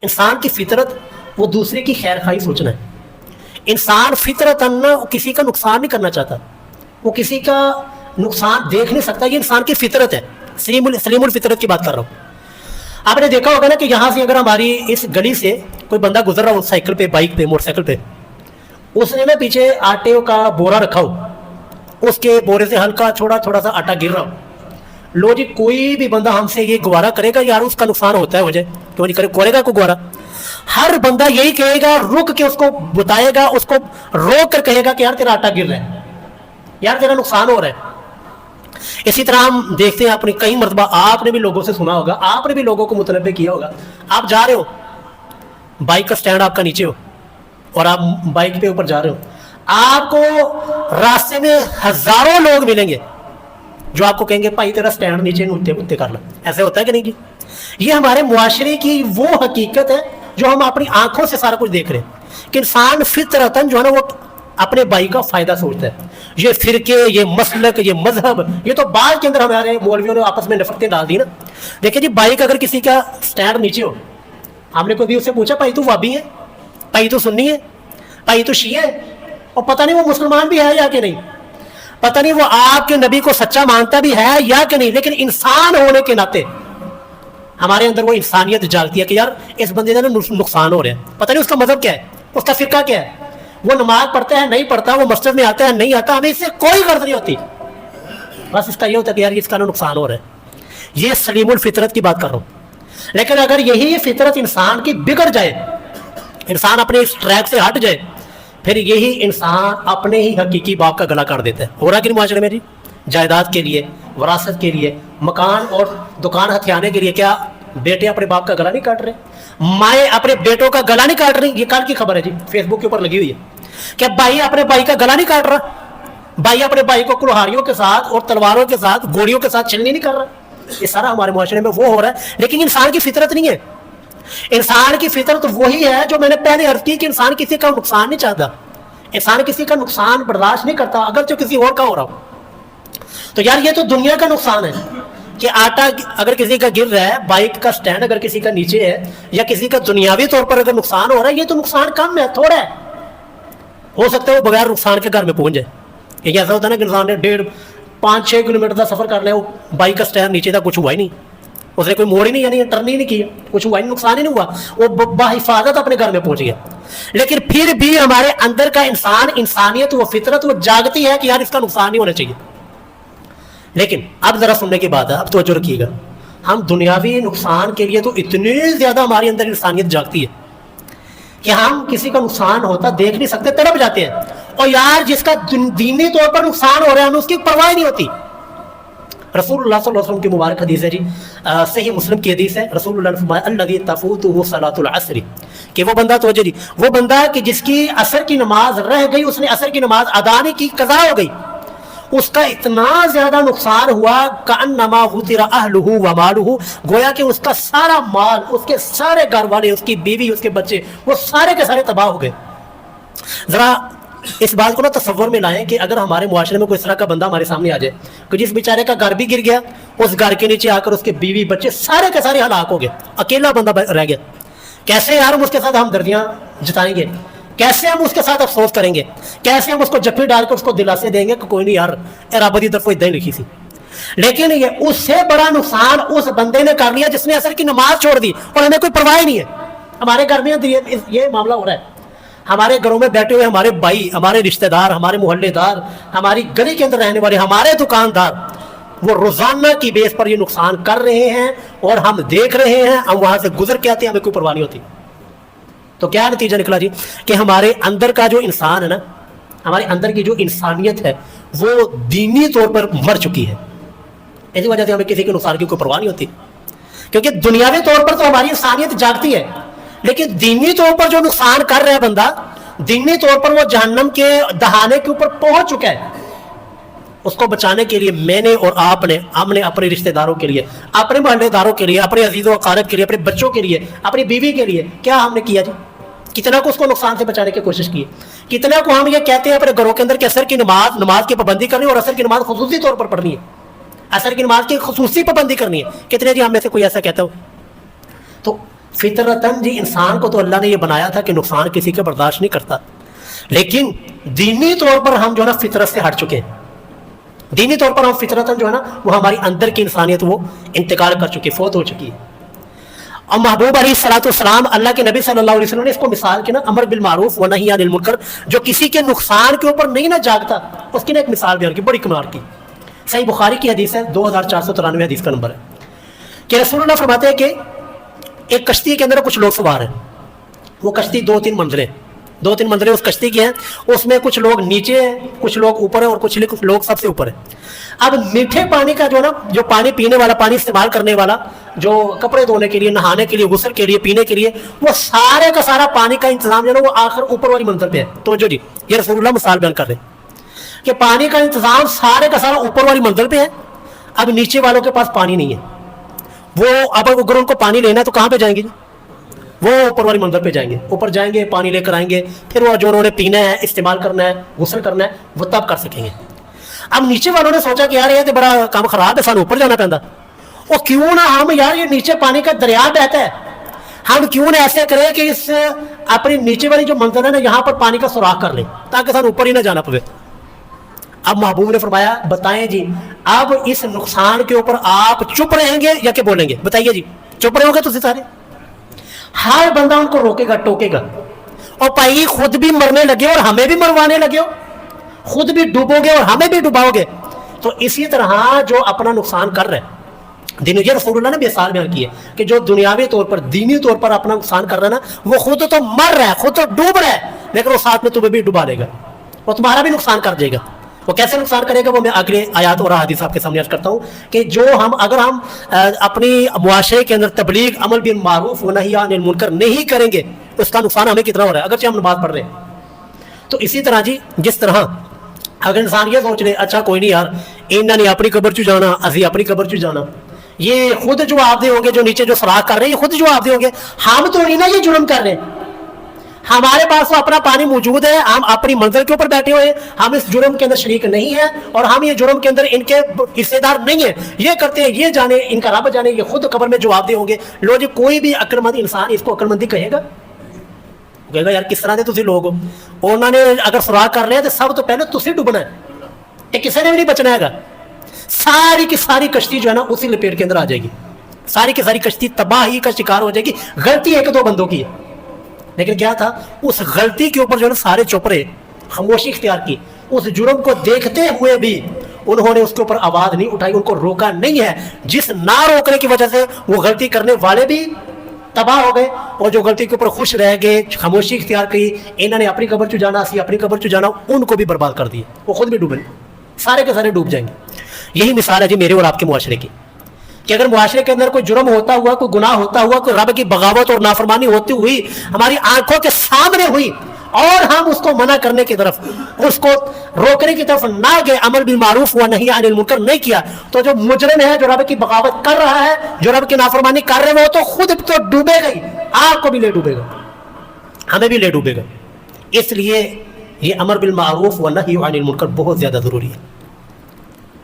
इंसान की फितरत वो दूसरे की खैर खाई सोचना है। इंसान फितरत किसी का नुकसान नहीं करना चाहता, वो किसी का नुकसान देख नहीं सकता, ये इंसान की फितरत है। सलीमुल फितरत की बात कर रहा हूँ। आपने देखा होगा ना कि यहाँ से अगर हमारी इस गली से कोई बंदा गुजर रहा हो साइकिल पे, बाइक पे, मोटरसाइकिल पे, उसने ना पीछे आटे का बोरा रखा हो, उसके बोरे से हल्का थोड़ा सा आटा गिर रहा हो, लो जी, कोई भी बंदा हमसे ये गुवारा करेगा यार उसका नुकसान होता है मुझे, क्यों नहीं करेगा कोई गुवारा? हर बंदा यही कहेगा, रुक के उसको बताएगा, उसको रोक कर कहेगा कि यार तेरा आटा गिर रहा है, यार तेरा नुकसान हो रहा है। इसी तरह हम देखते हैं, अपनी कई मरतबा आपने भी लोगों से सुना होगा, आपने भी लोगों को मुतनब्बे किया होगा। आप जा रहे हो, बाइक का स्टैंड आपका नीचे हो और आप बाइक पे ऊपर जा रहे हो, आपको रास्ते में हजारों लोग मिलेंगे जो आपको कहेंगे भाई तेरा स्टैंड नीचे उत्ते कर लो। ऐसे होता है कि नहीं जी? ये हमारे मुआशरे की वो हकीकत है जो हम अपनी आंखों से सारा कुछ देख रहे हैं कि इंसान फितरतन जो है ना वो अपने भाई का फायदा सोचता है। ये फिरके, ये मसलक, ये मजहब, ये तो बाद के अंदर हमारे मौलवियों ने आपस में नफरतें डाल दी ना। देखिए जी, बाइक अगर किसी का स्टैंड नीचे हो, हमने कभी उससे पूछा भाई तू वाबी है, भाई तू सुन्नी है, भाई तू शिया है, और पता नहीं वो मुसलमान भी है या कि नहीं, पता नहीं वो आपके नबी को सच्चा मानता भी है या कि नहीं, लेकिन इंसान होने के नाते हमारे अंदर वो इंसानियत जागती है कि यार इस बंदे का नुकसान हो रहा है। पता नहीं उसका मजहब क्या है, उसका फिरका क्या है, वो नमाज पढ़ता है नहीं पढ़ता, वो मस्जिद में आता है नहीं आता, हमें इससे कोई गर्ज नहीं होती। बस इसका ये होता है कि यार इसका नुकसान हो रहा है। ये सलीमुल फितरत की बात कर रहा हूँ। लेकिन अगर यही फितरत इंसान की बिगड़ जाए, इंसान अपने इस ट्रैक से हट जाए, फिर यही इंसान अपने ही हकीकी बाप का गला काट देता है। हो रहा कि नहीं माशरे में जी? जायदाद के लिए, वरासत के लिए, मकान और दुकान हथियाने के लिए क्या बेटे अपने बाप का गला नहीं काट रहे? माए अपने बेटों का गला नहीं काट रही? ये कल की खबर है जी, फेसबुक के ऊपर लगी हुई है। क्या भाई अपने भाई का गला नहीं काट रहा? भाई अपने भाई को कुल्हाड़ियों के साथ और तलवारों के साथ, गोलियों के साथ चलनी नहीं कर रहा? ये सारा हमारे मुआशरे में वो हो रहा है। लेकिन इंसान की फितरत नहीं है। इंसान की फितरत वही है जो मैंने पहले अर्ज की कि इंसान किसी का नुकसान नहीं चाहता, इंसान किसी का नुकसान बर्दाश्त नहीं करता, अगर जो किसी और का हो रहा हो। तो यार ये तो दुनिया का नुकसान है कि आटा अगर किसी का गिर रहा है, बाइक का स्टैंड अगर किसी का नीचे है, या किसी का दुनियावी तौर पर अगर नुकसान हो रहा है, ये तो नुकसान कम है, थोड़ा है। हो सकता है वो बगैर नुकसान के घर में पहुंच जाए। ये ऐसा होता है ना कि इंसान ने 1.5-5-6 किलोमीटर का सफर कर लिया, वो बाइक का स्टैंड नीचे था, कुछ हुआ ही नहीं, उसने कोई मोड़ ही नहीं, यानी टर्न ही नहीं किया, कुछ हुआ ही नहीं, नुकसान ही नहीं हुआ, वो बाहिफाजत अपने घर में पहुंच गया। लेकिन फिर भी हमारे अंदर का इंसान, इंसानियत, वो फितरत वो जागती है कि यार इसका नुकसान नहीं होना चाहिए। लेकिन अब जरा सुनने की बात है, अब तवज्जो रखिएगा, हम दुनियावी नुकसान के लिए तो इतनी ज्यादा हमारे अंदर इंसानियत जागती है कि हम किसी का नुकसान होता देख नहीं सकते, तड़प जाते हैं। और यार जिसका दीनी तौर पर नुकसान हो रहा है हमें उसकी परवाह नहीं होती। रसूलुल्लाह सल्लल्लाहु अलैहि वसल्लम की मुबारक हदीस है जी, सही मुस्लिम की हदीस है। रसूलुल्लाह ने फरमाया अल्लज़ी तफूतुहु सलातुल अस्र, कि वो बंदा, तो जी वो बंदा कि जिसकी असर की नमाज रह गई, उसने असर की नमाज अदा नहीं की, कज़ा हो गई, उसका इतना ज्यादा नुकसान हुआ कअन्नमा हुतिरा अहलुहु व मालुहु, गोया कि उसका सारा माल, उसके सारे घर वाले, उसकी बीवी, उसके बच्चे, वो सारे के सारे तबाह हो गए। जरा इस बात को ना तसव्वुर में लाएं कि अगर हमारे मुआशरे में कोई इस तरह का बंदा हमारे सामने आ जाए कि जिस बेचारे का घर भी गिर गया, उस घर के नीचे आकर उसके बीवी बच्चे सारे के सारे हलाक हो गए, अकेला बंदा रह गया, कैसे यार हम उसके साथ हमदर्दियां जताएंगे, कैसे हम उसके साथ अफसोस करेंगे, कैसे हम उसको जफ्फी डालकर उसको दिलासे देंगे कि कोई नहीं यार, रब की तरफ इदां लिखी थी। लेकिन ये उससे बड़ा नुकसान उस बंदे ने कर लिया जिसने असर की नमाज छोड़ दी और हमें कोई परवाह नहीं है। हमारे घर में ये मामला हो रहा है। हमारे घरों में बैठे हुए हमारे भाई, हमारे रिश्तेदार, हमारे मोहल्लेदार, हमारी गली के अंदर रहने वाले हमारे दुकानदार, वो रोजाना की बेस पर ये नुकसान कर रहे हैं और हम देख रहे हैं, हम वहां से गुजर के आते हैं, हमें कोई परवाह नहीं होती। तो क्या नतीजा निकला जी कि हमारे अंदर का जो इंसान है ना, हमारे अंदर की जो इंसानियत है वो दीनी तौर पर मर चुकी है। इसी वजह से हमें किसी के नुकसान की कोई परवाह नहीं होती, क्योंकि दुनियावी तौर पर तो हमारी इंसानियत जागती है, लेकिन दीनी तौर पर जो नुकसान कर रहा है बंदा, दीनी तौर पर वो जहन्नम के दहाने के ऊपर पहुंच चुका है। उसको बचाने के लिए मैंने और आपने, हमने अपने रिश्तेदारों के लिए, अपने मोहल्लेदारों के लिए, अपने अजीजों अकारब के लिए, अपने बच्चों के लिए, अपनी बीवी के लिए क्या हमने किया जी? कितना को उसको नुकसान से बचाने की कोशिश की, कितना को हम ये कहते हैं अपने घरों के अंदर कि असर की नमाज की पाबंदी करनी और असर की नमाज खुसूसी तौर पर पढ़नी है, असर की नमाज की खुसूसी पाबंदी करनी है, कितने जी हम में से कोई ऐसा कहता हो? तो फितरतन जी इंसान को तो अल्लाह ने ये बनाया था कि नुकसान किसी का बर्दाश्त नहीं करता, लेकिन दीनी तौर पर हम जो है ना फितरत से हट चुके हैं। दीनी तौर पर हम फितरतन जो है ना वो हमारी अंदर की इंसानियत वो इंतकाल कर चुकी, फौत हो चुकी है। और महबूब अलैहिस्सलाम अल्लाह के नबी सल्लल्लाहु अलैहि वसल्लम ने इसको मिसाल की ना, अमर बिल मारूफ व नही अनिल मुनकर, जो किसी के नुकसान के ऊपर नहीं ना जागता, उसकी ना एक मिसाल बयान की, बड़ी कमाल की। सही बुखारी की हदीस है, 2493 हदीस का नंबर है कि रसूलुल्लाह फरमाते हैं कि एक कश्ती के अंदर कुछ लोग सवार हैं। वो कश्ती 2-3 मंजिलें उस कश्ती की हैं। उसमें कुछ लोग नीचे हैं, कुछ लोग ऊपर हैं और कुछ लोग सबसे ऊपर हैं। अब मीठे पानी का जो ना, जो पानी पीने वाला, पानी इस्तेमाल करने वाला, जो कपड़े धोने के लिए, नहाने के लिए, गुस्ल के लिए, पीने के लिए, वो सारे का सारा पानी का इंतजाम जो है वो आखिर ऊपर वाली मंजिल पे है। तो जो जी ये रसूलुल्लाह मिसाल बयान कर रहे हैं कि पानी का इंतजाम सारे का सारा ऊपर वाली मंजिल पे है। अब नीचे वालों के पास पानी नहीं है। वो अब अगर उनको पानी लेना है तो कहाँ पे जाएंगे जी? वो ऊपर वाली मंजिल पे जाएंगे, ऊपर जाएंगे, पानी लेकर आएंगे, फिर वो जो उन्होंने पीना है, इस्तेमाल करना है, गुस्ल करना है, वो तब कर सकेंगे। अब नीचे वालों ने सोचा कि यार ये तो बड़ा काम खराब है, सानू ऊपर जाना पैंदा। और क्यों ना हम, यार ये नीचे पानी का दरिया बहता है, हम क्यों ना ऐसे करें कि इस अपनी नीचे वाली जो मंजिल है ना, यहाँ पर पानी का सुराख कर ले ताकि सानू ऊपर ही ना जाना पड़े। अब महबूब ने फरमाया, बताएं जी, अब इस नुकसान के ऊपर आप चुप रहेंगे या क्या बोलेंगे? बताइए जी, चुप रहोगे तो सारे? हर बंदा उनको रोकेगा, टोकेगा, और भाई खुद भी मरने लगे और हमें भी मरवाने लगे हो, खुद भी डूबोगे और हमें भी डुबाओगे। तो इसी तरह जो अपना नुकसान कर रहे हैं, दीनी ये रसूलुल्लाह ने मिसाल बयान की है कि जो दुनियावी तौर पर, दीनी तौर पर अपना नुकसान कर रहा है ना, वो खुद तो मर रहा है, खुद तो डूब रहा है, लेकिन वो साथ में तुम्हें भी डुबा देगा, वो तुम्हारा भी नुकसान कर देगा। वो कैसे नुकसान करेगा वो मैं अगले आयात और हदीस आपके सामने अर्ज करता हूँ कि जो हम, अगर हम अपनी मुआशरे के अंदर तबलीग, अमल बिल मारूफ व नही अनिल मुनकर नहीं करेंगे तो उसका नुकसान हमें कितना हो रहा है, अगरचे हम नमाज पढ़ रहे हैं। तो इसी तरह जी, जिस तरह अगर इंसान ये सोच ले, अच्छा कोई नहीं यार, इन्होंने अपनी कब्र च जाना, असी अपनी कब्र च जाना, ये खुद जवाब दे होंगे, जो नीचे जो सुराख कर रहे हैं ये खुद जवाब दे होंगे, हम तो नहीं ना ये जुर्म कर रहे हैं, हमारे पास तो अपना पानी मौजूद है, हम अपनी मंजिल के ऊपर बैठे हुए हैं, हम इस जुर्म के अंदर शरीक नहीं है और हम ये जुर्म के अंदर इनके हिस्सेदार नहीं है। ये करते हैं, ये जाने, इनका रब जाने, ये खुद कब्र में जवाब दे होंगे। लो जी, कोई भी अक्लमंद इंसान इसको अक्लमंदी कहेगा? कहेगा यार किस तरह के तुम लोग हो, उन्होंने अगर सुराख कर रहे हैं तो सब तो पहले तुसी डूबना है, ये किसी ने भी नहीं बचना है। सारी की सारी कश्ती जो है ना उसी लपेट के अंदर आ जाएगी, सारी की सारी कश्ती तबाही का शिकार हो जाएगी। गलती 1-2 बंदों की है, लेकिन क्या था, उस गलती के ऊपर जो है सारे चुप रहे, खामोशी इख्तियार की। उस जुर्म को देखते हुए भी उन्होंने उसके ऊपर आवाज नहीं उठाई, उनको रोका नहीं है। जिस ना रोकने की वजह से वो गलती करने वाले भी तबाह हो गए और जो गलती के ऊपर खुश रह गए, खामोशी इख्तियार की, इन्होंने अपनी कब्र चु जाना, असी अपनी कब्र चु जाना, उनको भी बर्बाद कर दिए, वो खुद भी डूबे, सारे के सारे डूब जाएंगे। यही मिसाल है जी मेरे और आपके मुआशरे की, कि अगर मुआशरे के अंदर कोई जुर्म होता हुआ, कोई गुनाह होता हुआ, कोई रब की बगावत और नाफरमानी होती हुई हमारी आंखों के सामने हुई और हम उसको मना करने की तरफ, उसको रोकने की तरफ ना गए, अमल बिल मारूफ व नही अनिल मुनकर नहीं किया, तो जो मुजरिम है, जो रब की बगावत कर रहा है, जो रब की नाफरमानी कर रहे हैं, वो तो खुद तो डूबेगा ही, आपको भी ले डूबेगा, हमें भी ले डूबेगा। इसलिए ये अमर बिल मारूफ व नही अनिल मुनकर बहुत ज्यादा जरूरी है।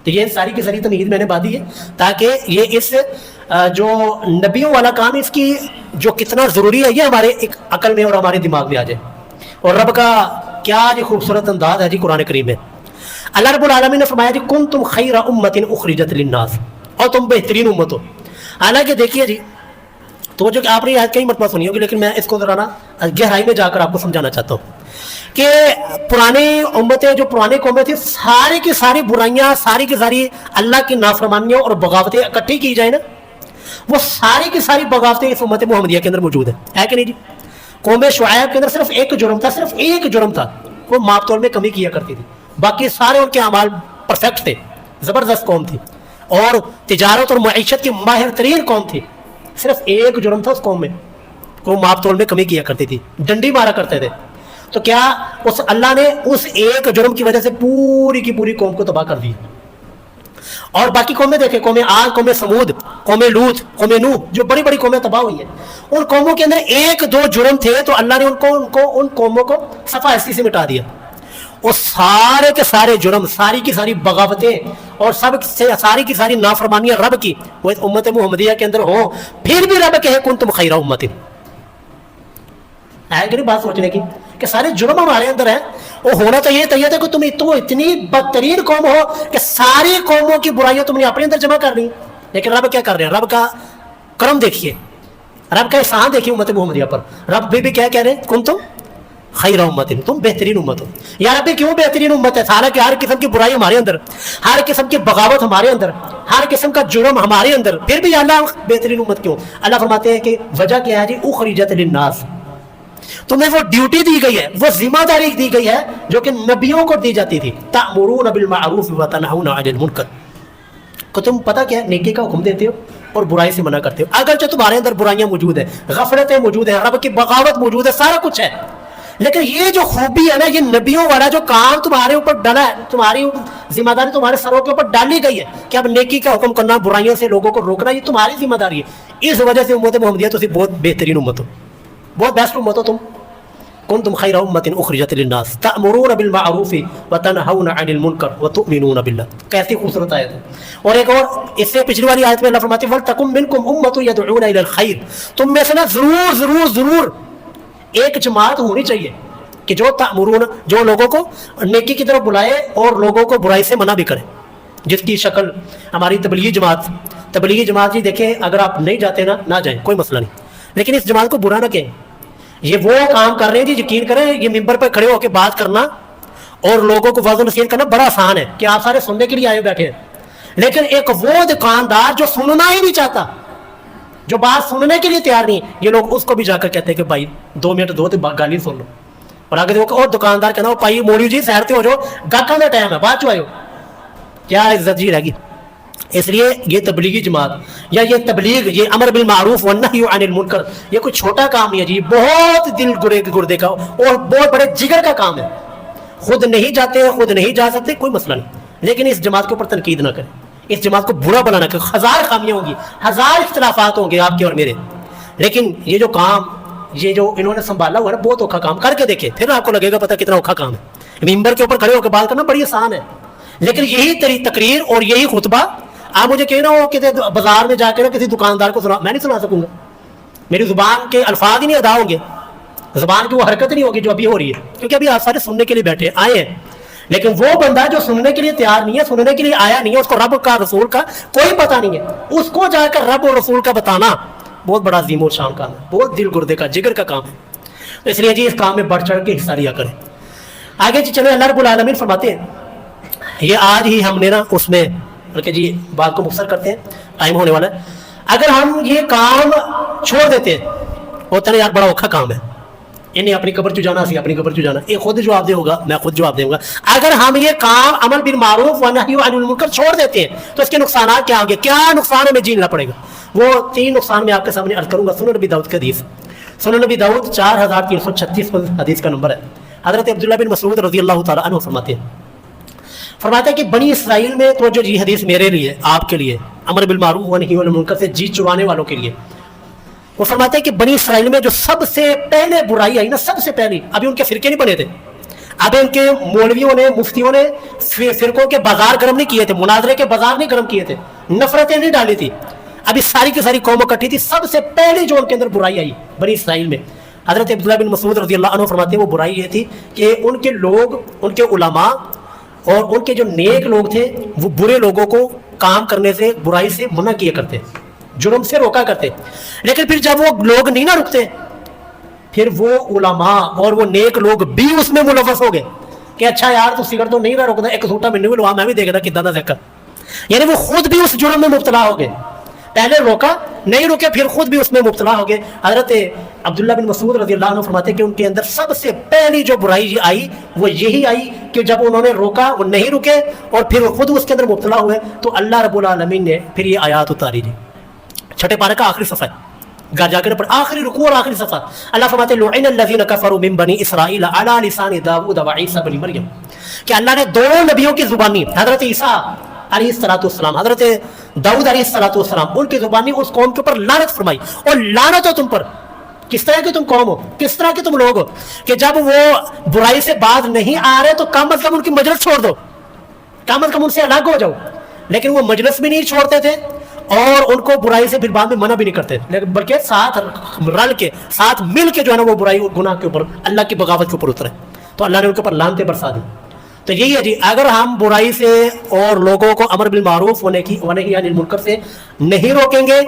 तो ये सारी की सारी तमीद मैंने बात दी है ताकि ये इस जो नबियों वाला काम, इसकी जो कितना ज़रूरी है, ये हमारे एक अकल में और हमारे दिमाग में आ जाए। और रब का क्या जी खूबसूरत अंदाज है जी कुरान करीम में। अल्लाह रब्बुल आलमीन ने फरमाया जी, कुंतुम खैरा उम्मतिन उखरिजत लिन्नास, और तुम बेहतरीन उम्मत हो। हालांकि देखिए जी, तो जो आपने आज कई मरतबा सुनी होगी, लेकिन मैं इसको ज़रा ना गहराई में जाकर आपको समझाना चाहता हूँ कि पुरानी उम्मतें, जो पुरानी कौमें थी, सारी की सारी बुराइयां, सारी की सारी अल्लाह की नाफरमानियों और बगावतें इकट्ठी की जाए ना, वो सारी की सारी बगावतें इस उम्मत मुहम्मदिया के अंदर मौजूद है कि नहीं जी? कौम शुआयब के अंदर सिर्फ एक जुर्म था, सिर्फ एक जुर्म था, वो माप तौल में कमी किया करती थी, बाकी सारे उनके अमाल परफेक्ट थे, ज़बरदस्त कौम थी और तिजारत और मईशत की माहिर तरीन कौम थी। सिर्फ एक जुर्म था उस कौम में, वो माप तौल में कमी किया करती थी, डंडी मारा करते थे। तो क्या उस अल्लाह ने उस एक जुर्म की वजह से पूरी की पूरी कौम को तबाह कर दी? और बाकी कौमें देखें, कौमें आद, कौमें समूद, कौमें लूत, कौमें नूह, जो बड़ी बड़ी कौमें तबाह हुई हैं, उन कौमों के अंदर 1-2 जुर्म थे तो अल्लाह ने उन कौमों को सफा हस्ती से मिटा दिया। وہ سارے کے سارے جرم، ساری کی ساری بغاوتیں اور سب سے ساری کی ساری نافرمانیاں رب کی وہ امت محمدیہ کے اندر ہوں، پھر بھی رب کہے کنتم خیر امت. ہے کہ نہیں بات سوچنے کی کہ سارے جرم ہمارے اندر ہیں. وہ ہونا تو یہ تھا کہ تم اتنی بدترین قوم ہو کہ ساری قوموں کی برائیاں تم نے اپنے اندر جمع کر لی. لیکن رب کیا کر رہے ہیں؟ رب کا کرم دیکھیے، رب کا احسان دیکھیے امت محمدیہ پر. رب بھی کیا کہہ رہے ہیں؟ کنتم خیر امت، تم بہترین امت ہو. یا رب کیوں بہترین امت ہے؟ حالانکہ ہر قسم کی برائی ہمارے اندر، ہر قسم کی بغاوت ہمارے اندر، ہر قسم کا جرم ہمارے اندر، پھر بھی اللہ بہترین امت کیوں؟ اللہ فرماتے ہیں کہ وجہ کیا ہے جی؟ اخرجت للناس، تمہیں وہ ڈیوٹی دی گئی ہے، وہ ذمہ داری دی گئی ہے جو کہ نبیوں کو دی جاتی تھی. تأمرون بالمعروف وتنہون عن المنکر، کہ تم پتہ کیا ہے؟ نیکی کا حکم دیتے ہو اور برائی سے منع کرتے ہو. اگرچہ تمہارے اندر برائیاں موجود ہیں، غفلتیں موجود ہیں، رب کی بغاوت موجود ہے، سارا کچھ ہے، لیکن یہ جو خوبی ہے نا، یہ نبیوں والا جو کام تمہارے اوپر ڈالا ہے، تمہاری ذمہ داری تمہارے سروں کے اوپر ڈالی گئی ہے کہ اب نیکی کا حکم کرنا، برائیوں سے لوگوں کو روکنا، یہ تمہاری ذمہ داری ہے. اس وجہ سے امت محمدیہ تو بہت بہترین امت ہو، بہت بیسٹ امت ہو تم. کنتم خیر امت اخرجت للناس تأمرون بالمعروف وتنہون عن المنکر وتؤمنون باللہ. کیسی خوبصورت آیت ہے. اور ایک اور اس سے پچھلی والی آیت میں اللہ فرماتے ہیں وَلْتَكُن مِّنْكُمْ أُمَّةٌ يَدْعُونَ إِلَى الْخَيْرِ، تم میں سے نا ضرور ضرور ضرور ایک جماعت ہونی چاہیے کہ جو تأمرون، جو لوگوں کو نیکی کی طرف بلائے اور لوگوں کو برائی سے منع بھی کرے. جس کی شکل ہماری تبلیغی جماعت جی دیکھیں، اگر آپ نہیں جاتے نا، نہ جائیں، کوئی مسئلہ نہیں، لیکن اس جماعت کو برا نہ کہیں. یہ وہ کام کر رہے ہیں جی، یقین کریں یہ ممبر پہ کھڑے ہو کے بات کرنا اور لوگوں کو وعظ و نصیحت کرنا بڑا آسان ہے کہ آپ سارے سننے کے لیے آئے بیٹھے ہیں. لیکن ایک وہ دکاندار جو سننا ہی نہیں چاہتا، جو بات سننے کے لیے تیار نہیں، یہ لوگ اس کو بھی جا کر کہتے ہیں کہ بھائی 2 منٹ دو تو گالی سن لو. اور آگے دیکھو اور دکاندار کہنا وہ پائی موڑی جی سہرتے ہو جو گاہکاں کا ٹائم ہے، بعد چو آئے ہو، کیا عزت جی رہ گی. اس لیے یہ تبلیغی جماعت یا یہ تبلیغ، یہ امر بالمعروف والنہی عن المنکر، یہ کوئی چھوٹا کام نہیں ہے جی، بہت دل گردے کا اور بہت بڑے جگر کا کام ہے. خود نہیں جاتے، خود نہیں جا سکتے، کوئی مسئلہ نہیں، لیکن اس جماعت کے اوپر تنقید نہ کریں، اس جماعت کو برا بنا نہ کریں. 1000 خامیاں ہوں گی، 1000 اختلافات ہوں گے آپ کے اور میرے، لیکن یہ جو کام، یہ جو انہوں نے سنبھالا ہوا ہے نا، بہت اوکھا کام. کر کے دیکھیں پھر آپ کو لگے گا پتہ کتنا اوکھا کام ہے. ممبر کے اوپر کھڑے ہو کے بات کرنا بڑی آسان ہے، لیکن یہی تقریر اور یہی خطبہ آپ مجھے کہنا ہو کہ بازار میں جا کے نا کسی دکاندار کو سنا، میں نہیں سنا سکوں گا. میری زبان کے الفاظ ہی نہیں ادا ہوں گے، زبان کی وہ حرکت نہیں ہوگی جو ابھی ہو رہی ہے، کیونکہ ابھی آپ سارے سننے کے لیے بیٹھے آئے ہیں. لیکن وہ بندہ جو سننے کے لیے تیار نہیں ہے، سننے کے لیے آیا نہیں ہے، اس کو رب کا رسول کا کوئی پتہ نہیں ہے، اس کو جا کر رب اور رسول کا بتانا بہت بڑا عظیم و شان کام ہے، بہت دل گردے کا جگر کا کام ہے. اس لیے جی اس کام میں بڑھ چڑھ کے حصہ لیا کریں. آگے جی چلے، اللہ رب العالمین فرماتے ہیں، یہ آج ہی ہم نے نا اس میں بلکہ جی بات کو مختصر کرتے ہیں، ٹائم ہونے والا ہے. اگر ہم یہ کام چھوڑ دیتے ہیں، ہوتا نا یار بڑا اوکھا کام ہے، انہیں اپنی قبر چ جانا، اسی اپنی قبر چ جانا، یہ خود جواب دے ہوگا، میں خود جواب دوں گا. اگر ہم یہ کام عمل بالمعروف ونہی عن المنکر چھوڑ دیتے ہیں تو اس کے نقصانات کیا ہوں گے؟ کیا نقصان ہمیں جھیلنا پڑے گا؟ وہ 3 نقصان میں آپ کے سامنے عرض کروں گا. سنن نبی داؤد کی حدیث، سنن نبی داؤد 4336 حدیث کا نمبر ہے. حضرت عبداللہ بن مسعود رضی اللہ تعالیٰ عنہ فرماتے ہیں کہ بنی اسرائیل میں تو جو یہ حدیث میرے لیے، آپ کے لیے، امر بالمعروف ونہی عن المنکر سے جی چرانے والوں کے لیے، وہ فرماتے ہیں کہ بنی اسرائیل میں جو سب سے پہلے برائی آئی نا، سب سے پہلی، ابھی ان کے فرقے نہیں بنے تھے، ابھی ان کے مولویوں نے، مفتیوں نے فرقوں کے بازار گرم نہیں کیے تھے، مناظرے کے بازار نہیں گرم کیے تھے، نفرتیں نہیں ڈالی تھی، ابھی ساری کی ساری قوم اکٹھی تھی. سب سے پہلی جو ان کے اندر برائی آئی بنی اسرائیل میں، حضرت عبداللہ بن مسعود رضی اللہ عنہ فرماتے ہیں وہ برائی یہ تھی کہ ان کے لوگ، ان کے علماء اور ان کے جو نیک لوگ تھے، وہ برے لوگوں کو کام کرنے سے، برائی سے منع کیا کرتے، جرم سے روکا کرتے. لیکن پھر جب وہ لوگ نہیں نہ رکتے، پھر وہ علماء اور وہ نیک لوگ بھی اس میں ملوث ہو گئے کہ اچھا یار تو سگریٹ تو نہیں نہ روکتا، ایک سوٹا میں نہیں لوا، میں بھی دیکھتا کتنا دیکھا. یعنی وہ خود بھی اس جرم میں مبتلا ہو گئے، پہلے روکا نہیں روکے، پھر خود بھی اس میں مبتلا ہو گئے. حضرت عبداللہ بن مسعود رضی اللہ عنہ فرماتے ہیں کہ ان کے اندر سب سے پہلی جو برائی آئی وہ یہی آئی کہ جب انہوں نے روکا، وہ نہیں رکے اور پھر خود اس کے اندر مبتلا ہوئے، تو اللہ رب العالمین نے پھر یہ آیات اتاری جی. 6 پارے کا آخری صفحہ گھر جا کر پڑھ، آخری رکوع اور آخری صفحہ. اللہ فرماتے ہیں لعن الذین کفروا من بنی اسرائیل علی لسان داؤد و عیسی بن مریم، کہ اللہ نے دونوں نبیوں کی زبانی، حضرت عیسیٰ علیہ السلام، حضرت داؤد علیہ السلام، ان کی زبانی اس قوم کے اوپر لعنت فرمائی، اور لعنت ہو تم پر किस तरह के तुम कौम हो, किस तरह के तुम लोग हो कि जब वो बुराई से बाज नहीं आ रहे तो कम अज कम उनकी मजलिस छोड़ दो, कम अज कम उनसे अलग हो जाओ। लेकिन वो मजलिस भी नहीं छोड़ते थे और उनको बुराई से फिर बाद में मना भी नहीं करते, लेकिन बल्कि साथ रल के साथ मिल के जो है ना वो बुराई गुनाह के ऊपर, अल्लाह की बगावत के ऊपर उतरे, तो अल्लाह ने उनके ऊपर लानतें बरसा दी। तो यही है जी, अगर हम बुराई से और लोगों को अमर बिल मारूफ व नही अनिल मुनकर से नहीं रोकेंगे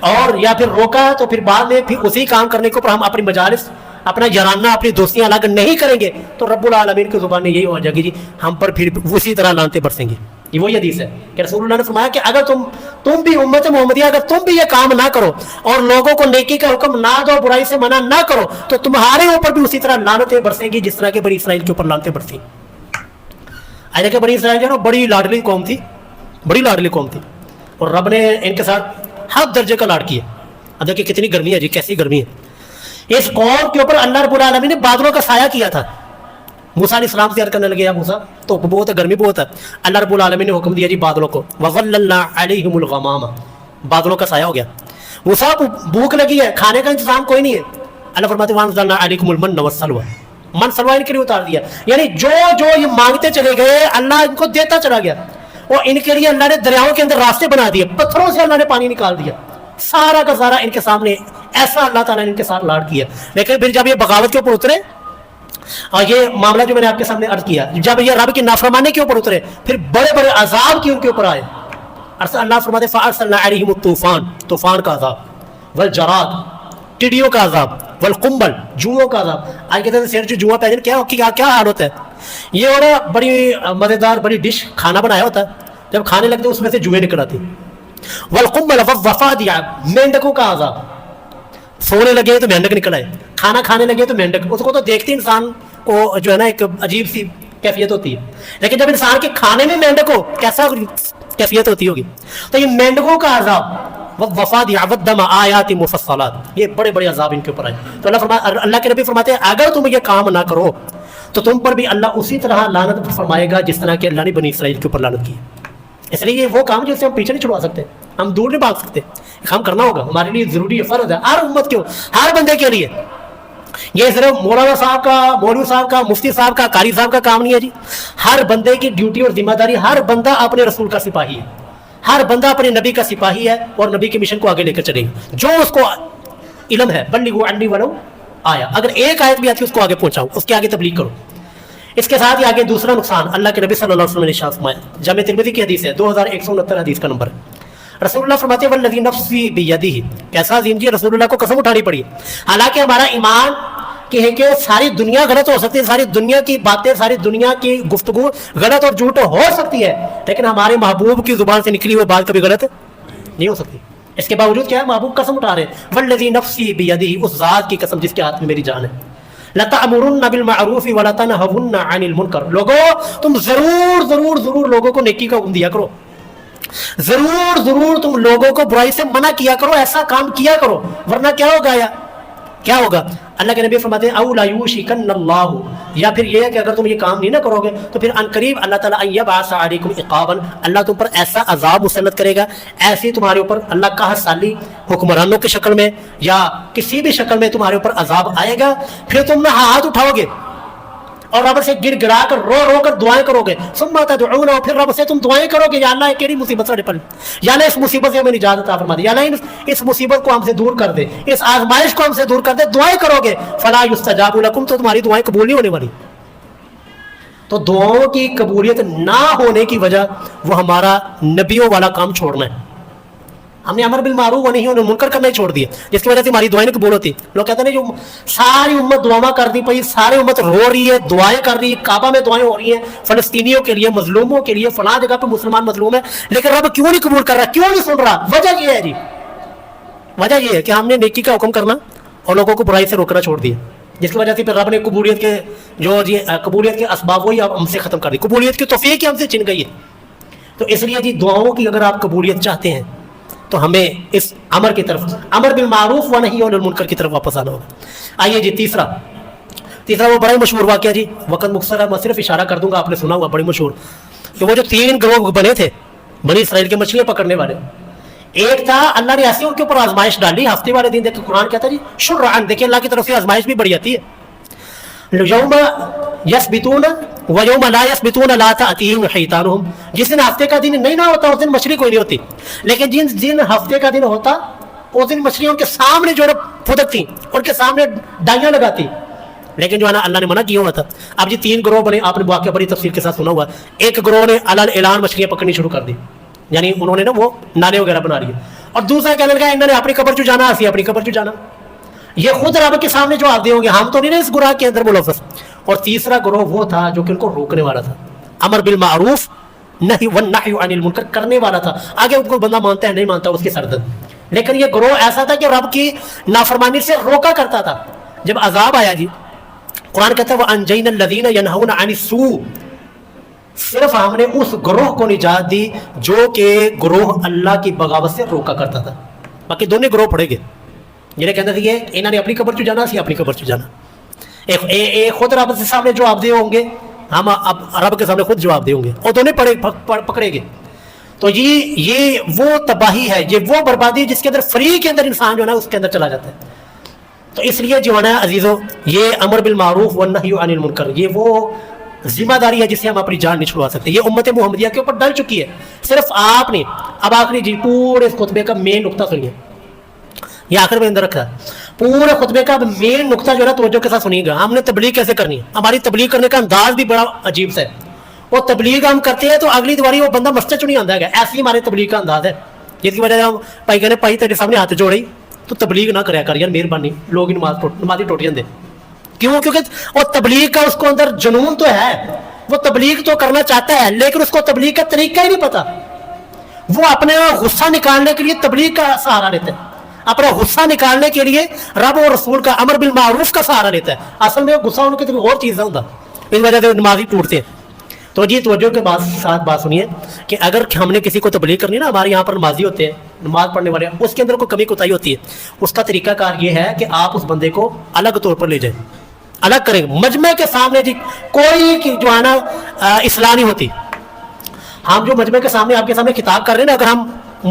और या फिर रोका तो फिर बाद में फिर उसी काम करने के ऊपर हम अपनी मजालिस, अपना याराना, अपनी दोस्तियां अलग नहीं करेंगे तो रब्बुल आलमीन की जुबान में यही हो जाएगी जी, हम पर फिर उसी तरह लानतें बरसेंगी। ये वही हदीस है कि रसूलुल्लाह ने फरमाया कि अगर तुम भी उम्मत मोहम्मदिया, अगर तुम भी ये काम ना करो और लोगों को नेकी का हुक्म ना दो, बुराई से मना ना करो, तो तुम्हारे ऊपर भी उसी तरह लानतें बरसेंगी जिस तरह के बनी इसराइल के ऊपर लानतें बरसी। आज के बनी इसराइल जो है बड़ी लाडली कौम थी, बड़ी लाडली कौम थी और रब ने इनके साथ हर दर्जे का लाड किया। अब देखिए कितनी गर्मी है जी, कैसी गर्मी है। इस कौम के ऊपर अल्लाह रब्बुल आलमीन ने बादलों का साया किया था। मूसा अलैहिस्सलाम से अर्ज करने लगे, मूसा तो बहुत है, गर्मी बहुत है। अल्लाह रब्बुल आलमीन ने हुक्म दिया जी बादलों को, वज़ल्ललना अलैहिमुल गमामा, बादलों का साया हो गया। मूसा भूख लगी है, खाने का इंतजाम कोई नहीं है, अल्लाह फरमाते वअंज़लना अलैकुमुल मन्न वस्सलवा, मन सलवा इनके लिए उतार दिया। यानी जो जो ये मांगते चले गए अल्लाह इनको देता चला गया और इनके लिए अल्लाह ने दरियाओं के अंदर रास्ते बना दिए, पत्थरों से अल्लाह ने पानी निकाल दिया, सारा का सारा इनके सामने। ऐसा अल्लाह ताला ने इनके साथ लाड किया। लेकिन फिर जब ये बगावत के ऊपर उतरे और ये मामला जो मैंने आपके सामने अर्ज किया, जब ये रब की नाफरमानी के ऊपर उतरे फिर बड़े बड़े अजाब की उनके ऊपर आए। अल्लाह फरमाते फअरसलना अलैहिमुत तूफान, तूफान का अजाब, वल जराद, टिड्डियों का अजाब, वल कुंबल, जुओं का अजाब। आज कहते हैं शेर जो जुआ पैदा क्या हाल होता है। ये बड़ा बड़ी मजेदार बड़ी डिश खाना बनाया होता है, जब खाने लगते उसमें से जुए निकल आती। वल कुंबल वफादिया, मेंढकों का अजाब, सोने लगे तो मेंढक निकल आए, खाना खाने लगे तो मेंढक, उसको तो देखते इंसान को जो है ना एक अजीब सी कैफियत होती है। लेकिन जब इंसान के खाने में मेंढक हो कैसा कैफियत होती होगी। तो ये मेंढकों का अजाब, वफादिया वद्दम आयाति मुफस्सलात, ये बड़े बड़े अजाब इनके ऊपर आए। तो अल्लाह के नबी फरमाते हैं अगर तुम ये काम ना करो तो तुम पर भी अल्लाह उसी तरह लानत फरमाएगा जिस तरह के अल्लाह ने बनी इसराइल के ऊपर लानत की। इसलिए ये वो काम जिससे हम पीछे नहीं छुड़वा सकते, हम दूर नहीं भाग सकते, काम करना होगा, हमारे लिए जरूरी है, फर्ज है हर उम्मत के, हर बंदे के लिए। ये सिर्फ मौलाना साहब का, मौलवी साहब का, मुफ्ती साहब का, कारी साहब का काम नहीं है जी। हर बंदे की ड्यूटी और जिम्मेदारी, हर बंदा अपने रसूल का सिपाही है, हर बंदा अपने नबी का सिपाही है और नबी के मिशन को आगे लेकर चलेगा। जो उसको इल्म है बल्लिगू अन्नी वलो आया, अगर एक आयत भी आती है उसको आगे पहुंचाओ, उसके आगे तबलीग करो। इसके साथ ही आगे दूसरा नुकसान अल्लाह के नबी सल्लल्लाहु अलैहि वसल्लम ने इरशाद फरमाया, जामे तिरमिज़ी की हदीस है, 2169 हदीस का नंबर है। रसूलुल्लाह फरमाते हैं वल्लज़ी नफ्सी बियदिही, कैसा अजीम जी, रसूलुल्लाह को कसम उठानी पड़ी। हालांकि हमारा ईमान कि है कि सारी दुनिया गलत हो सकती है, सारी दुनिया की बातें, सारी दुनिया की गुफ्तगू गलत और झूठ हो सकती है, लेकिन हमारे महबूब की जुबान से निकली हुई बात कभी गलत नहीं हो सकती। इसके बावजूद क्या है, महबूब कसम उठा रहे हैं, वल्लज़ी नफ्सी बियदिही, उस ज़ात की कसम जिसके हाथ में मेरी जान है, लतअमुरुन्ना बिल मअरूफ़ व लतनहवुन्ना अनिल मुनकर, लोगों तुम जरूर जरूर जरूर लोगों को नेकी का हुक्म दिया करो, जरूर जरूर तुम लोगों को बुराई से मना किया करो, ऐसा काम किया करो, वरना क्या होगा क्या होगा। अल्लाह के नबी फरमाते हैं औ ला युशिकन्नल्लाहु, या फिर ये है कि अगर तुम ये काम नहीं ना करोगे तो फिर अनकरीब अल्लाह ताला यबअस अलैकुम इक़ाबन, अल्लाह तुम पर ऐसा अजाब मुसल्लत करेगा, ऐसी तुम्हारे ऊपर अल्लाह का साली हुक्मरानों की शक्ल में या किसी भी शक्ल में तुम्हारे ऊपर अजाब आएगा। फिर तुम ना हाथ उठाओगे और रब से गिड़ गिड़ा कर रो रो कर दुआएं करोगे, सुम्मा तदऊना, और फिर रब से तुम दुआएं करोगे, या अल्लाह केड़ी मुसीबत साडे पर, या अल्लाह इस मुसीबत से हमें निजात अता फरमा दे, या अल्लाह इस मुसीबत को हमसे दूर कर दे, इस आजमाइश को हमसे दूर कर दे, दुआएं करोगे, फला युस्तजाबु लकुम, तो तुम्हारी दुआएं कबूल नहीं होने वाली। तो दुआओं की कबूलियत ना होने की वजह वो हमारा नबियों वाला काम छोड़ना है। हमने अमर बिल मारूफ व नही अनिल मुनकर करना ही छोड़ दिया, जिसकी वजह से हमारी दुआएं कबूल होती। लोग कहते हैं जो सारी उम्मत दुआ कर दी पई, सारी उम्मत रो रही है, दुआएं कर रही है, काबा में दुआएं हो रही हैं फलस्तीनियों के लिए, मजलूमों के लिए, फलां जगह पे मुसलमान मजलूम है, लेकिन रब क्यों नहीं कबूल कर रहा, क्यों नहीं सुन रहा? वजह यह है जी, वजह यह है कि हमने नेकी का हुक्म करना और लोगों को बुराई से रोकना छोड़ दिया, जिसकी वजह से फिर रब ने कबूलियत के जो जी कबूलियत के असबाब वही अब हमसे खत्म कर दी, कबूलियत की तौफीक हमसे छिन गई है। तो इसलिए जी दुआओं की अगर आप कबूलियत चाहते हैं तो हमें इस अमर की तरफ, अमर बिल मारूफ व नही अनिल मुनकर की तरफ वापस आना होगा। आइए जी तीसरा वो बड़ा ही मशहूर वाक़या जी, वक़्त मुख्तसर है, मैं सिर्फ इशारा कर दूंगा, आपने सुना हुआ, बड़ी मशहूर, कि वो जो 3 ग्रोह बने थे बनी इसराइल के मछलियाँ पकड़ने वाले, ایک تھا اللہ نے ایسی ان کے اوپر آزمائش ڈالی ہفتے والے دن، دیکھیں قرآن کہتا ہے جی شرعن، دیکھیں اللہ کی طرف سے آزمائش بھی بڑی آتی ہے، یوم یثبتون و یوم لا یثبتون لا تأتیہم حیتانہم، جس دن ہفتے کا دن نہیں نہ ہوتا اس دن مچھلی کوئی نہیں ہوتی، لیکن جن دن ہفتے کا دن ہوتا اس دن مچھلیاں ان کے سامنے جو ہے پھدکتی، ان کے سامنے ڈائیاں لگاتی، لیکن جو ہے نا اللہ نے منع کیا ہوا تھا۔ اب جی تین گروہ بنے، آپ نے واقعہ بڑی تفصیل کے ساتھ سنا ہوا، ایک گروہ نے علل اعلان مچھلیاں پکڑنی شروع کر دی، یعنی انہوں نے نا وہ نالے وغیرہ بنا لیے، اور دوسرا کہنے لگا انہوں نے اپنی قبر چو جانا، اسی اپنی قبر چو جانا، یہ خود رب کے سامنے جو آتے ہوں گے، ہم تو نہیں نا اس گروہ کے اندر ملوث۔ اور تیسرا گروہ وہ تھا جو کہ ان کو روکنے والا تھا، امر بالمعروف نہی والنہی عن المنکر کرنے والا تھا، آگے ان کو بندہ مانتا ہے نہیں مانتا اس کی سردرد، لیکن یہ گروہ ایسا تھا کہ رب کی نافرمانی سے روکا کرتا تھا۔ جب عذاب آیا جی، قرآن کہتا ہے وَأَنْجَيْنَا الَّذِينَ يَنْهَوْنَ عَنِ السُّوءِ، صرف ہم نے اس گروہ کو نجات دی جو کہ گروہ اللہ کی بغاوت سے روکا کرتا تھا، باقی دونوں گروہ پڑے گے، جنہیں کہتے تھے انہوں نے اپنی قبر چ جانا، سی اپنی قبر چ جانا، ایک خود رب کے سامنے جواب دے ہوں گے، ہم اب رب کے سامنے خود جواب دے ہوں گے، اور دونوں پکڑے گے۔ تو یہ وہ تباہی ہے، یہ وہ بربادی ہے جس کے اندر فری کے اندر انسان جو ہے نا اس کے اندر چلا جاتا ہے۔ تو اس لیے جو ہے نا عزیزو، یہ امر بالمعروف والنہی عن المنکر یہ وہ ذمہ داری ہے جس سے ہم اپنی جان نہیں چھڑوا سکتے، یہ امت محمدیہ کے اوپر ڈل چکی ہے۔ صرف آپ نے اب آخری جی پورے اس خطبے کا مین نقطہ سنیے، یہ آخر میں اندر رکھا ہے، پورے خطبے کا مین نقطہ جو ہے نا توجہ کے ساتھ سنیے گا۔ ہم نے تبلیغ کیسے کرنی ہے، ہماری تبلیغ کرنے کا انداز بھی بڑا عجیب سا ہے، وہ تبلیغ ہم کرتے ہیں تو اگلی دواری وہ بندہ مسجد چ نہیں آتا ہے، ایسی ہماری تبلیغ کا انداز ہے، جس کی وجہ سے ہم بھائی کہنے بھائی تیرے سامنے ہاتھ جوڑے تو تبلیغ نہ کریا کر یار مہربانی، لوگ نمازی ٹوٹ جاندے، کیوں؟ کیونکہ وہ تبلیغ کا اس کو اندر جنون تو ہے، وہ تبلیغ تو کرنا چاہتا ہے لیکن اس کو تبلیغ کا طریقہ ہی نہیں پتا، وہ اپنے غصہ نکالنے کے لیے تبلیغ کا سہارا لیتا ہے، اپنا غصہ نکالنے کے لیے رب اور رسول کا امر بالمعروف کا سہارا لیتا ہے، اصل میں غصہ ان کی اور چیز ہوتا، اس وجہ سے نمازی ٹوٹتے ہیں۔ تو جی توجہ کے ساتھ بات سنیے کہ اگر ہم نے کسی کو تبلیغ کرنی نا، ہمارے یہاں پر نمازی ہوتے ہیں، نماز پڑھنے والے، اس کے اندر کوئی کمی کوتاہی ہوتی ہے، اس کا طریقہ کار یہ ہے کہ آپ اس بندے کو الگ طور پر لے جائیں، الگ کریں، مجمع کے سامنے جی کوئی جو ہے نا اصلاح نہیں ہوتی۔ ہم جو مجمع کے سامنے آپ کے سامنے خطاب کر رہے ہیں نا، اگر ہم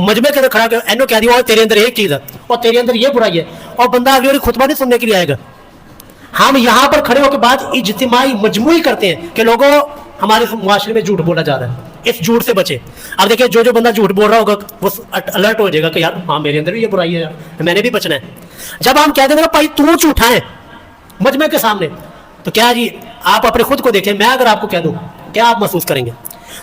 مجمع کے اندر کھڑا کر اینو کہہ دیا تیرے اندر ایک چیز ہے اور تیرے اندر یہ برائی ہے، اور بندہ اگلی باری خطبہ نہیں سننے کے لیے آئے گا، ہم یہاں پر کھڑے ہو کے بعد اجتماعی مجموعی کرتے ہیں کہ لوگوں ہمارے معاشرے میں جھوٹ بولا جا رہا ہے، اس جھوٹ سے بچے۔ اب دیکھیں جو بندہ جھوٹ بول رہا ہوگا وہ الرٹ ہو جائے گا کہ یار ہاں میرے اندر بھی یہ برائی ہے، یار میں نے بھی بچنا ہے۔ جب ہم کہہ دیں گے بھائی تو جھوٹا ہے مجمع کے سامنے، تو کیا جی آپ اپنے خود کو دیکھیں، میں اگر آپ کو کہہ دوں کیا آپ محسوس کریں گے؟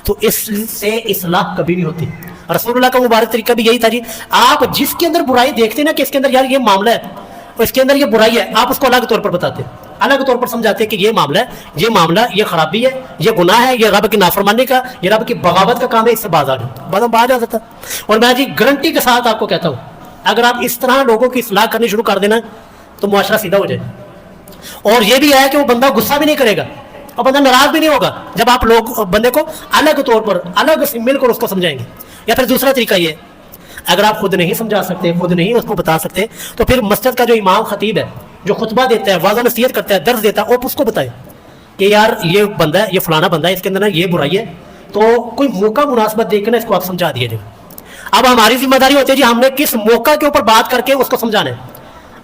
تو اس سے اصلاح کبھی نہیں ہوتی۔ رسول اللہ کا مبارک طریقہ بھی یہی تھا جی، آپ جس کے اندر برائی دیکھتے نا کہ اس کے اندر یار یہ معاملہ ہے، اس کے اندر یہ برائی ہے، آپ اس کو الگ طور پر بتاتے، الگ طور پر سمجھاتے کہ یہ معاملہ یہ خرابی ہے، یہ گناہ ہے، یہ رب کی نافرمانی کا، یہ رب کی بغاوت کا کام ہے، اس سے باز آ جاؤ، باز آ جاتا۔ اور میں جی گارنٹی کے ساتھ آپ کو کہتا ہوں اگر آپ اس طرح لوگوں کی اصلاح کرنی شروع کر دینا تو معاشرہ سیدھا ہو جائے۔ اور یہ بھی ہے کہ وہ بندہ غصہ بھی نہیں کرے گا اور بندہ ناراض بھی نہیں ہوگا جب آپ لوگ بندے کو الگ طور پر الگ سے مل کر اس کو سمجھائیں گے۔ یا پھر دوسرا طریقہ یہ ہے، اگر آپ خود نہیں سمجھا سکتے، خود نہیں اس کو بتا سکتے، تو پھر مسجد کا جو امام خطیب ہے جو خطبہ دیتا ہے، واضح نصیحت کرتا ہے، درس دیتا ہے، آپ اس کو بتائیں کہ یار یہ بندہ ہے، یہ فلانا بندہ ہے، اس کے اندر یہ برائی ہے، تو کوئی موقع مناسبت دیکھ کر اس کو آپ سمجھا دیے جائے۔ اب ہماری ذمہ داری ہوتی ہے جی ہم نے کس موقع کے اوپر بات کر کے اس کو سمجھانا ہے۔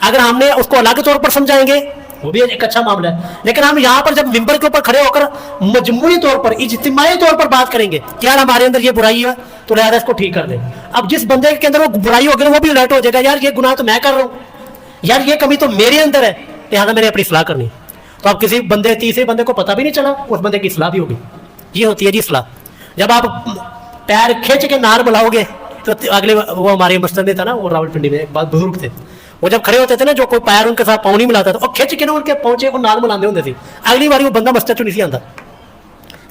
اگر ہم نے اس کو الگ طور پر سمجھائیں گے وہ بھی ایک اچھا معاملہ ہے، لیکن ہم یہاں پر جب ممبر کے اوپر کھڑے ہو کر مجموعی طور پر اجتماعی طور پر بات کریں گے کہ یار ہمارے اندر یہ برائی ہے تو لہٰذا اس کو ٹھیک کر دیں۔ اب جس بندے کے اندر وہ برائی ہوگی وہ بھی الرٹ ہو جائے گا، یار یہ گناہ تو میں کر رہا ہوں، یار یہ کمی تو میرے اندر ہے، لہٰذا میں نے اپنی اصلاح کرنی۔ تو اب کسی بندے تیسرے بندے کو پتہ بھی نہیں چلا، اس بندے کی اصلاح بھی ہوگی۔ یہ ہوتی ہے جی اصلاح۔ جب آپ پیر کھینچ کے نار بلاؤ گے تو اگلے وہ ہمارے مسجد میں تھا نا، وہ راول پنڈی میں ایک بات بزرگ تھے، وہ جب کھڑے ہوتے تھے نا جو کوئی پیر ان کے ساتھ پاؤں نہیں ملاتا تھا اور کھینچ کے نا ان کے پہنچے وہ نال ملاندے ہوتے تھے، اگلی باری وہ بندہ مسجد نہیں سی آتا۔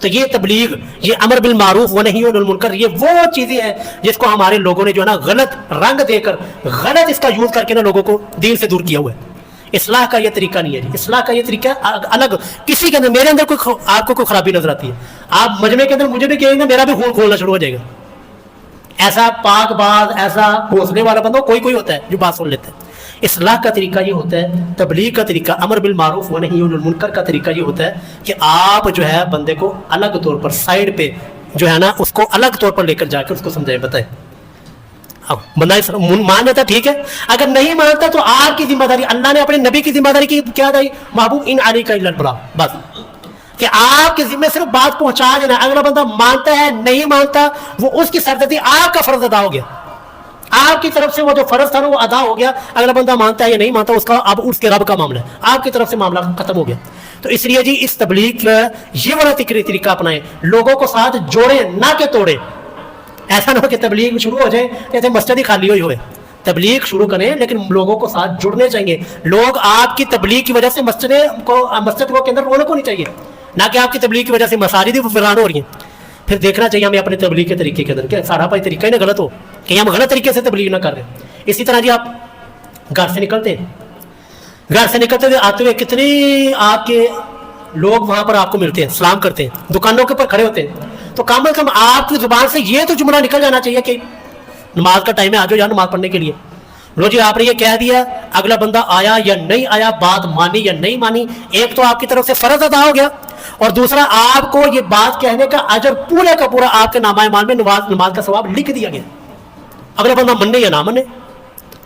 تو یہ تبلیغ، یہ امر بالمعروف و نہی عن المنکر، یہ وہ چیزیں ہیں جس کو ہمارے لوگوں نے جو ہے نا غلط رنگ دے کر، غلط اس کا یوز کر کے نا لوگوں کو دین سے دور کیا ہوا ہے۔ اصلاح کا یہ طریقہ نہیں ہے جی، اصلاح کا یہ طریقہ الگ کسی کے اندر، میرے اندر کوئی آپ کو کوئی خرابی نظر آتی ہے، آپ مجمع کے اندر مجھے بھی کہیں گے میرا بھی خون کھولنا شروع ہو جائے گا۔ ایسا پاک باز، ایسا حوصلے والا بندہ کوئی ہوتا ہے جو بات سن لیتا ہے۔ اصلاح کا طریقہ یہ ہوتا ہے، تبلیغ کا طریقہ، امر بالمعروف و نہی عن المنکر کا طریقہ یہ ہوتا ہے کہ آپ جو ہے بندے کو الگ طور پر سائڈ پہ جو ہے نا اس کو الگ طور پر لے کر جا کے اس کو سمجھائیں، بتائیں۔ بندہ مان جاتا ٹھیک ہے, اگر نہیں مانتا تو آپ کی ذمہ داری, اللہ نے اپنے نبی کی ذمہ داری کی کیا دی, محبوب ان علی کا البلا, بس کہ آپ کے ذمہ صرف بات پہنچا دینا. اگلا بندہ مانتا ہے نہیں مانتا, وہ اس کی سردردی, آپ کا فرض ادا ہو گیا, آپ کی طرف سے وہ جو فرض تھا وہ ادا ہو گیا. اگلا بندہ مانتا ہے یا نہیں مانتا, اس کا اب اس کے رب کا معاملہ ہے, آپ کی طرف سے معاملہ ختم ہو گیا. تو اس لیے جی اس تبلیغ کا یہ والا طریقہ اپنائیں, لوگوں کو ساتھ جوڑے نہ کہ توڑے. ایسا نہ ہو کہ تبلیغ شروع ہو جائے جیسے مسجد ہی خالی ہوئی ہوئے. تبلیغ شروع کریں لیکن لوگوں کو ساتھ جڑنے چاہیے. لوگ آپ کی تبلیغ کی وجہ سے مسجد کے اندر رونق ہونی چاہیے, نہ کہ آپ کی تبلیغ کی وجہ سے مساجد ویران ہو رہی ہیں. پھر دیکھنا چاہیے ہمیں اپنے تبلیغ کے طریقے کے اندر کہ سارا پائی طریقہ ہی نہ غلط ہو, کہ ہم غلط طریقے سے تبلیغ نہ کر رہے ہیں. اسی طرح جی آپ گھر سے نکلتے ہوئے آتے ہوئے کتنی آپ کے لوگ وہاں پر آپ کو ملتے ہیں, سلام کرتے ہیں, دکانوں کے اوپر کھڑے ہوتے ہیں, تو کم از کم آپ کی زبان سے یہ تو جملہ نکل جانا چاہیے کہ نماز کا ٹائم ہے, آ جاؤ یار نماز پڑھنے کے لیے. لو جی آپ نے یہ کہہ دیا, اگلا بندہ آیا یا نہیں آیا, بات مانی یا نہیں مانی, ایک تو آپ کی طرف سے فرض ادا ہو گیا, اور دوسرا آپ کو یہ بات کہنے کا اجر پورے کا پورا آپ کے نامہ اعمال میں نماز کا ثواب لکھ دیا گیا. اگلا بندہ مننے یا نہ منے,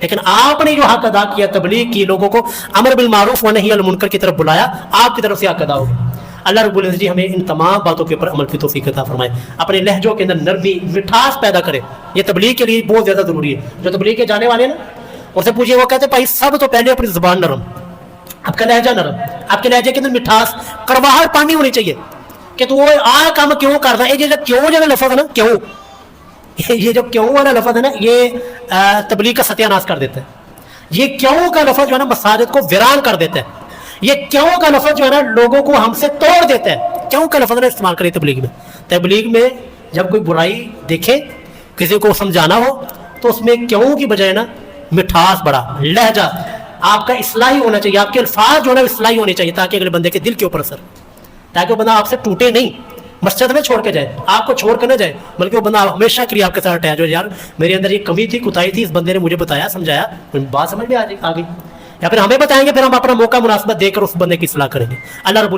لیکن آپ نے جو حق ادا کیا, تبلیغ کی, لوگوں کو امر بالمعروف و نہی عن المنکر کی طرف بلایا, آپ کی طرف سے حق ادا ہو گیا. اللہ رب العزت جی ہمیں ان تمام باتوں کے اوپر عمل کی توفیق عطا فرمائے. اپنے لہجوں کے اندر نرمی, مٹھاس پیدا کرے. یہ تبلیغ کے لیے بہت زیادہ ضروری ہے. جو تبلیغ کے جانے والے ہیں نا, ان سے پوچھئے, وہ کہتے ہیں بھائی سب تو پہلے اپنی زبان نرم, آپ کا لہجہ نرم, آپ کے لہجے کے اندر مٹھاس, کرواہٹ پانی ہونی چاہیے کہ تو وہ کام کیوں کرتا ہے. یہ جو کیوں جو لفظ ہے نا, کیوں, یہ جو کیوں والا لفظ ہے نا, یہ تبلیغ کا ستیہ ناش کر دیتا ہے. یہ کیوں کا لفظ جو ہے نا مساجد کو ویران کر دیتا ہے. یہ کیوں کا لفظ جو ہے نا لوگوں کو ہم سے توڑ دیتا ہے. کیوں کا لفظ استعمال کریں تبلیغ میں. تبلیغ میں جب کوئی برائی دیکھے, کسی کو سمجھانا ہو, تو اس میں کیوں کی بجائے نا مٹھاس بڑا, لہجہ آپ کا اصلاحی ہونا چاہیے, آپ کے الفاظ جو ہے نا اصلاحی ہونے چاہیے, تاکہ اگلے بندے کے دل کے اوپر اثر, تاکہ وہ بندہ آپ سے ٹوٹے نہیں, مسجد میں چھوڑ کے جائے, آپ کو چھوڑ کے نہ جائے, بلکہ وہ بندہ ہمیشہ کے لیے آپ کے ساتھ ہے. جو یار میرے اندر یہ کمی تھی, کوتاہی تھی, اس بندے نے مجھے بتایا, سمجھایا, بات سمجھ میں آ گئی, یا پھر ہمیں بتائیں گے, پھر ہم اپنا موقع مناسبت دے کر اس بندے کی اصلاح کریں گے. اللہ رب